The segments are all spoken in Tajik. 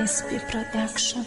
SP Production.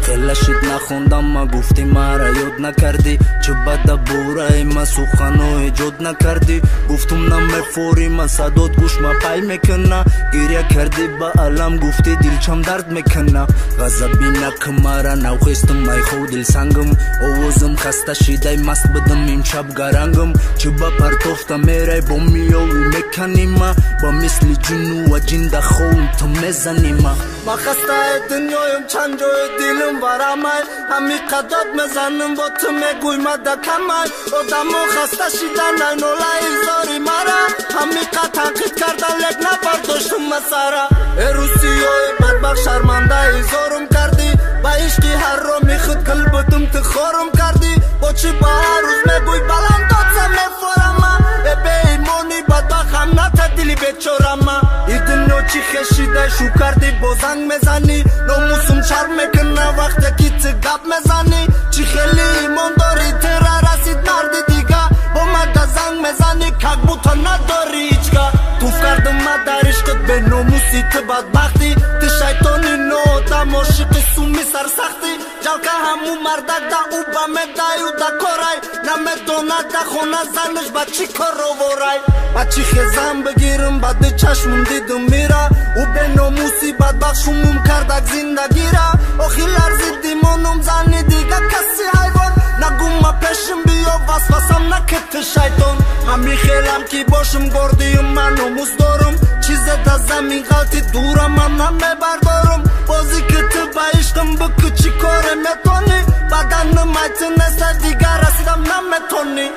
خلشت نخوندم ما گفتی مرا یاد نکردی چه بده بوره ما سخنو ایجاد نکردی گفتم نمیفوری ما صدات گوش ما پای میکنه گریه کردی با علم گفتی دلچم درد میکنه غضبی نک مرا نوخستم مای خود دل سنگم اوزم خسته شیدای مست بدم امشب گرنگم چه با پرتوفته میره با میوی میکنی ما با مثل جنو و جنده خون تو میزنی ما خسته دنیایم چند جای دلم برامای همی قداد میزنم با تو میگوی ما دکمای آدم و خسته شیدن نولای زاری مرا همی قد تنقید کردن لگ نبرداشتم مسارا روسی های بدبخ شرمنده زارم کردی با عشقی هر رو میخود قلبتم تخارم کردی با چی با هر روز میگوی بلند دادزم میفورم به ایمانی بدبخ هم نتدیلی بیچورم ای دنیا چی خشیده شو کردی با زنگ میزنی ناموسم شرم میکنه وقتی که تو گپ میزنی چی خیلی ایمان داری تیره رسید مردی دیگه با مده زنگ میزنی کک بوتا نداری هیچگاه توف کردم من در عشقت به ناموسی تو بدبختی تو شیطانی نادم عاشق سومی سرسختی جلکه همو مردک دا او با مدایو دا کارای نمیدونه دا خونه زنش با چی کار رو ورای با چی خیزم بگیرم بعد چشمم دیدم میره او به ناموسی بدبخت شموم کردک زندگی را آخی لرزید دیمانم زنی دیگه کسی حیوان نگو ما پیشم بیا وسوسم نکت شیطان همی خیلم کی باشم گردیم من ناموس دارم چیز دا زمین غلطی دورم من نمیبردارم بازی که تو با عشقم بکو چی کاره میتونی بدن نمیتونسته دیگه رسیدم نمیتونی